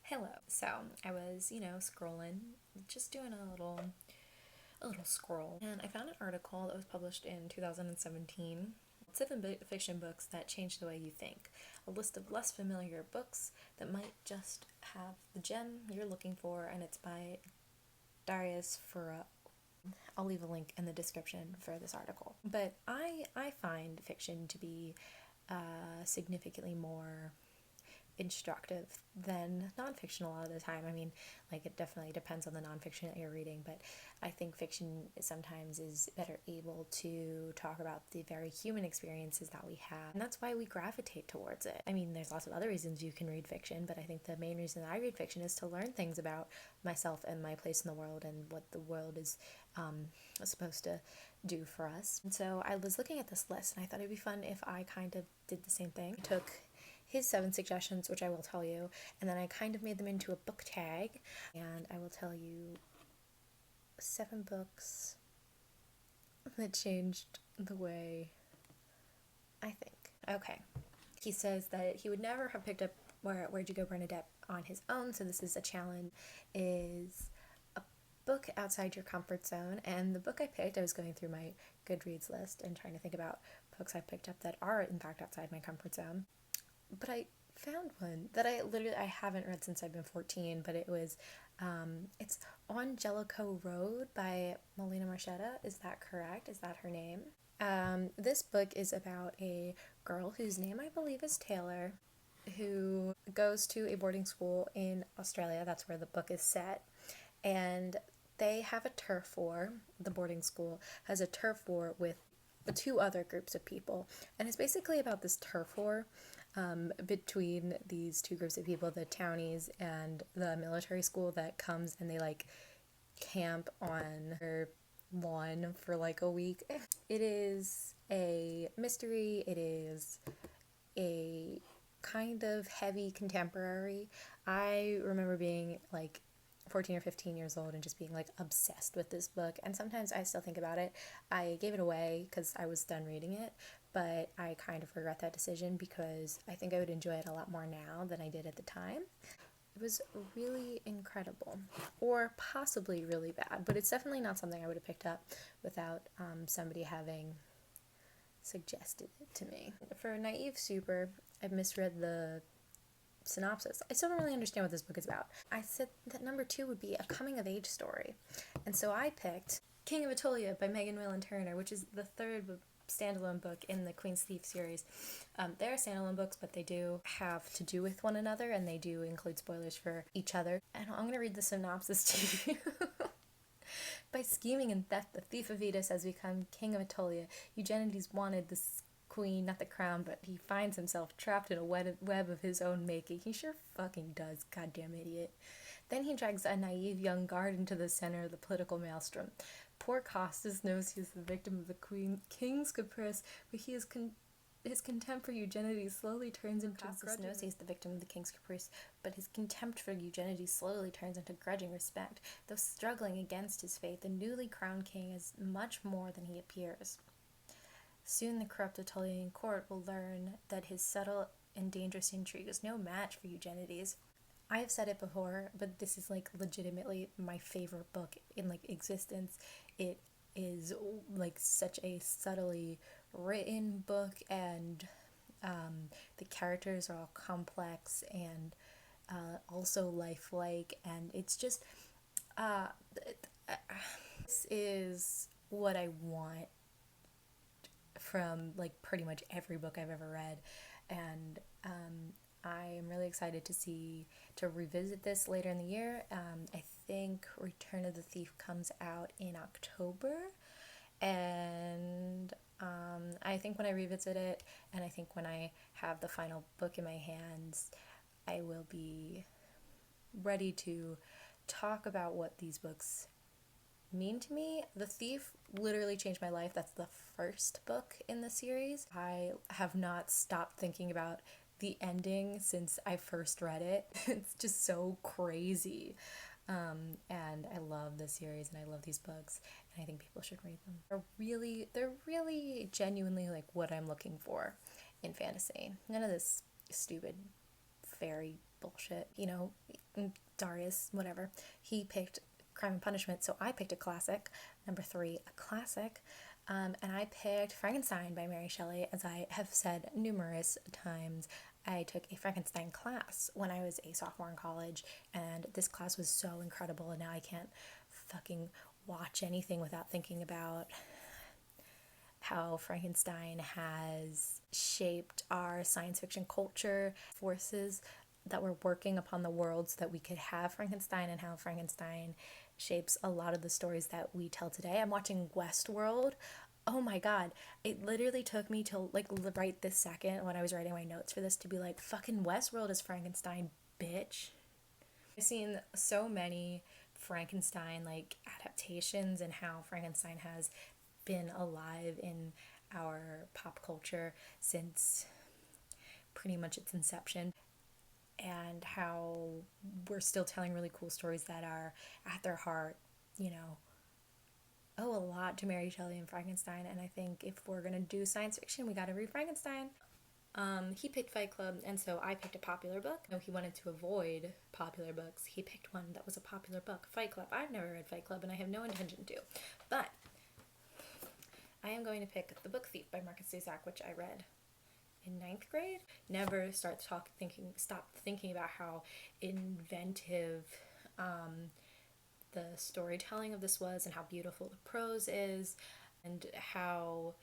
Hello. So I was, scrolling, just doing a little scroll, and I found an article that was published in 2017. 7 fiction books that change the way you think. A list of less familiar books that might just have the gem you're looking for, and it's by Darius Fura. I'll leave a link in the description for this article. But I find fiction to be significantly more instructive than nonfiction a lot of the time. I mean, like, it definitely depends on the nonfiction that you're reading, but I think fiction sometimes is better able to talk about the very human experiences that we have, and that's why we gravitate towards it. I mean, there's lots of other reasons you can read fiction, but I think the main reason that I read fiction is to learn things about myself and my place in the world and what the world is supposed to do for us. And so I was looking at this list, and I thought it'd be fun if I kind of did the same thing. I took his 7 suggestions, which I will tell you, and then I kind of made them into a book tag, and I will tell you 7 books that changed the way I think. Okay. He says that he would never have picked up Where'd You Go, Bernadette on his own, so this is a challenge, is a book outside your comfort zone. And the book I picked, I was going through my Goodreads list and trying to think about books I picked up that are in fact outside my comfort zone. But I found one that I haven't read since I've been 14, but it's On Jellicoe Road by Melina Marchetta. Is that correct? Is that her name? This book is about a girl whose name I believe is Taylor, who goes to a boarding school in Australia. That's where the book is set. And they have a turf war. The boarding school has a turf war with the 2 other groups of people. And it's basically about this turf war between these 2 groups of people, the townies and the military school that comes, and they camp on her lawn for a week. It is a mystery. It is a kind of heavy contemporary. I remember being 14 or 15 years old and just being obsessed with this book, and sometimes I still think about it. I gave it away because I was done reading it, but I kind of regret that decision because I think I would enjoy it a lot more now than I did at the time. It was really incredible, or possibly really bad, but it's definitely not something I would have picked up without somebody having suggested it to me. For Naive Super, I've misread the synopsis. I still don't really understand what this book is about. I said that number 2 would be a coming-of-age story, and so I picked King of Atolia by Megan Whalen Turner, which is the 3rd standalone book in the Queen's Thief series. They're standalone books, but they do have to do with one another, and they do include spoilers for each other. And I'm going to read the synopsis to you. By scheming and theft, the thief Avitus has become king of Atolia. Eugenides wanted this queen, not the crown, but he finds himself trapped in a web of his own making. He sure fucking does, goddamn idiot. Then he drags a naive young guard into the center of the political maelstrom. Poor Costas knows he is the victim of the king's caprice, but his contempt for Eugenides slowly turns into Costas knows he's the victim of the king's caprice, but his contempt for Eugenides slowly turns into grudging respect. Though struggling against his fate, the newly crowned king is much more than he appears. Soon the corrupt Aetolian court will learn that his subtle and dangerous intrigue is no match for Eugenides. I have said it before, but this is legitimately my favorite book in existence. It is such a subtly written book, and the characters are all complex and also lifelike, and it's just this is what I want from pretty much every book I've ever read, and I am really excited to revisit this later in the year. I think Return of the Thief comes out in October, and I think when I revisit it, and I think when I have the final book in my hands, I will be ready to talk about what these books mean to me. The Thief literally changed my life. That's the first book in the series. I have not stopped thinking about the ending since I first read it. It's just so crazy. And I love the series, and I love these books, and I think people should read them. They're really genuinely what I'm looking for in fantasy. None of this stupid fairy bullshit. Darius, whatever, he picked Crime and Punishment, so I picked a classic. Number 3, a classic. And I picked Frankenstein by Mary Shelley. As I have said numerous times, I took a Frankenstein class when I was a sophomore in college, and this class was so incredible, and now I can't fucking watch anything without thinking about how Frankenstein has shaped our science fiction culture, forces that were working upon the world so that we could have Frankenstein, and how Frankenstein shapes a lot of the stories that we tell today. I'm watching Westworld. Oh my god, it literally took me till like right this second when I was writing my notes for this to be like, fucking Westworld is Frankenstein, bitch. I've seen so many Frankenstein like adaptations, and how Frankenstein has been alive in our pop culture since pretty much its inception, and how we're still telling really cool stories that are at their heart, you know, owe a lot to Mary Shelley and Frankenstein. And I think if we're gonna do science fiction, we gotta read Frankenstein. He picked Fight Club, and so I picked a popular book. No, he wanted to avoid popular books. He picked one that was a popular book, Fight Club. I've never read Fight Club, and I have no intention to. But I am going to pick The Book Thief by Marcus Zusak, which I read in 9th grade. Never stop thinking about how inventive the storytelling of this was, and how beautiful the prose is, and how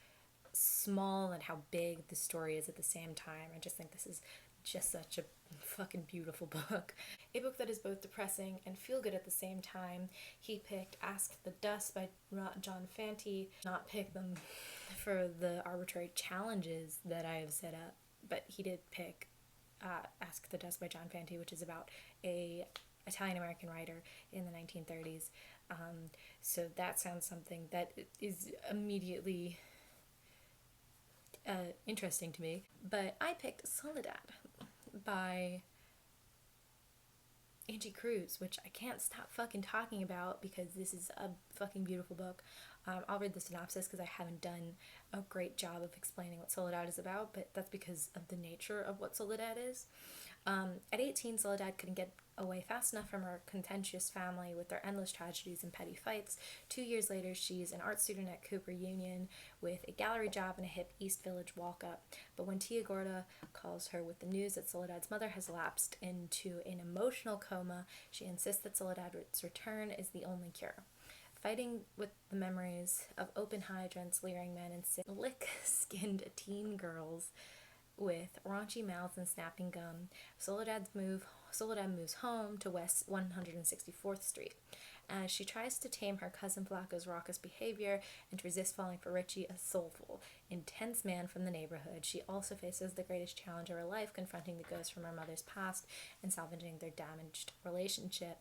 small and how big the story is at the same time. I just think this is just such a fucking beautiful book. A book that is both depressing and feel good at the same time. He picked Ask the Dust by John Fante. Not pick them for the arbitrary challenges that I have set up, but he did pick Ask the Dust by John Fante, which is about a Italian-American writer in the 1930s. So that sounds something that is immediately interesting to me. But I picked Soledad by Angie Cruz, which I can't stop fucking talking about because this is a fucking beautiful book. I'll read the synopsis because I haven't done a great job of explaining what Soledad is about, but that's because of the nature of what Soledad is. At 18, Soledad couldn't get away fast enough from her contentious family with their endless tragedies and petty fights. 2 years later, she's an art student at Cooper Union with a gallery job and a hip East Village walk-up. But when Tia Gorda calls her with the news that Soledad's mother has lapsed into an emotional coma, she insists that Soledad's return is the only cure. Fighting with the memories of open hydrants, leering men, and slick-skinned teen girls with raunchy mouths and snapping gum, Soledad moves home to West 164th Street. As she tries to tame her cousin Flacco's raucous behavior and to resist falling for Richie, a soulful, intense man from the neighborhood, she also faces the greatest challenge of her life, confronting the ghosts from her mother's past and salvaging their damaged relationship.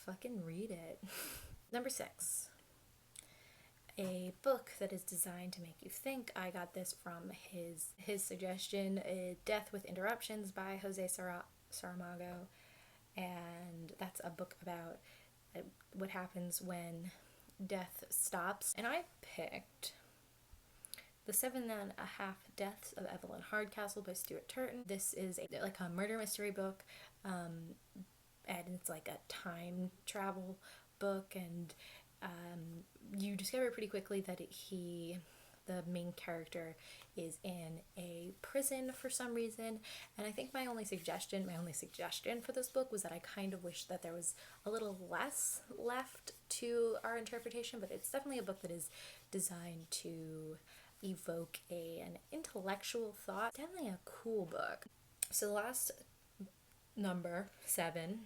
Fucking read it. Number 6. A book that is designed to make you think. I got this from his suggestion, Death with Interruptions by Jose Saramago, and that's a book about what happens when death stops. And I picked The 7.5 Deaths of Evelyn Hardcastle by Stuart Turton. This is like a murder mystery book, and it's like a time travel book, and you discover pretty quickly that the main character is in a prison for some reason. And I think my only suggestion for this book was that I kind of wish that there was a little less left to our interpretation, but it's definitely a book that is designed to evoke an intellectual thought. Definitely a cool book. So the last number, 7,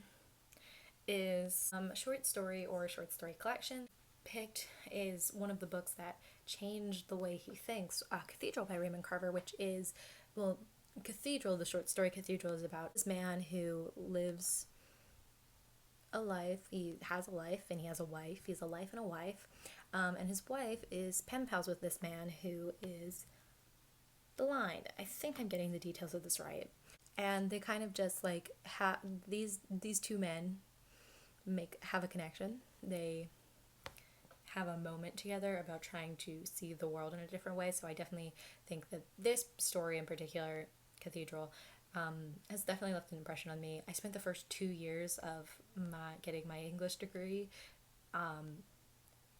is a short story or a short story collection. Picked is one of the books that changed the way he thinks, Cathedral by Raymond Carver, which is, well, Cathedral, the short story Cathedral, is about this man who lives a life. He has a life and he has a wife. He has a life and a wife. And his wife is pen pals with this man who is blind. I think I'm getting the details of this right. And they kind of just like these two men have a connection. They have a moment together about trying to see the world in a different way. So I definitely think that this story in particular, Cathedral, has definitely left an impression on me. I spent the first 2 years of getting my English degree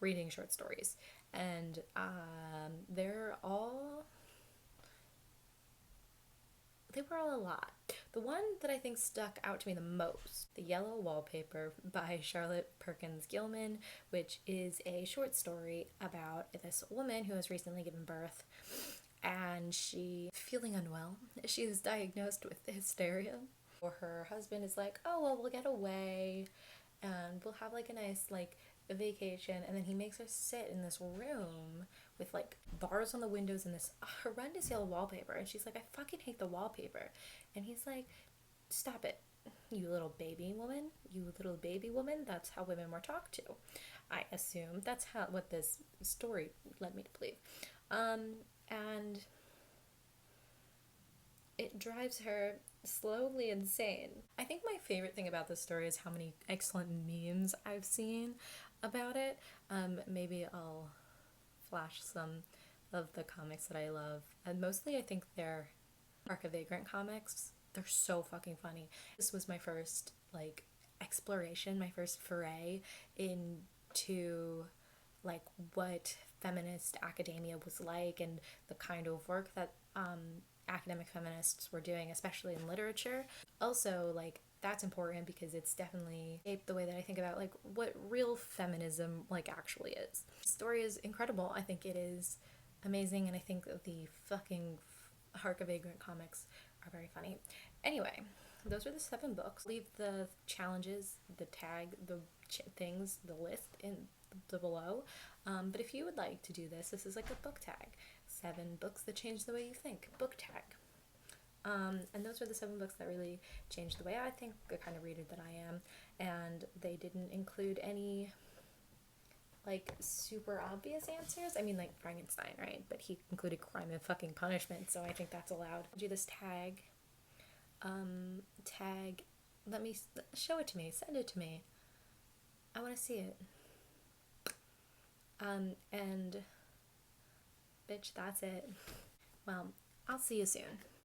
reading short stories, and they were all a lot. The one that I think stuck out to me the most, The Yellow Wallpaper by Charlotte Perkins Gilman, which is a short story about this woman who has recently given birth and she feeling unwell. She is diagnosed with hysteria. Or her husband is like, oh, well, we'll get away and we'll have like a nice like vacation, and then he makes her sit in this room with like bars on the windows and this horrendous yellow wallpaper, and she's like, I fucking hate the wallpaper, and he's like, stop it, you little baby woman, that's how women were talked to. I assume that's how what this story led me to believe. And it drives her slowly insane. I think my favorite thing about this story is how many excellent memes I've seen about it. Maybe I'll flash some of the comics that I love. And mostly I think they're Arc of Vagrant comics. They're so fucking funny. This was my first like exploration, my first foray into like what feminist academia was like and the kind of work that academic feminists were doing, especially in literature. Also, like, that's important because it's definitely shaped the way that I think about like what real feminism like actually is. The story is incredible. I think it is amazing, and I think that the fucking Arc of Vagrant comics are very funny. Anyway, those are the 7 books. Leave the challenges, the tag, the things, the list in the below. But if you would like to do this is like a book tag. 7 books that change the way you think. Book tag. And those are the 7 books that really changed the way I think, the kind of reader that I am. And they didn't include any like super obvious answers. I mean, like Frankenstein, right? But he included crime and fucking punishment, so I think that's allowed. Do this tag. Let me show it to me. Send it to me. I want to see it. And bitch, that's it. Well, I'll see you soon.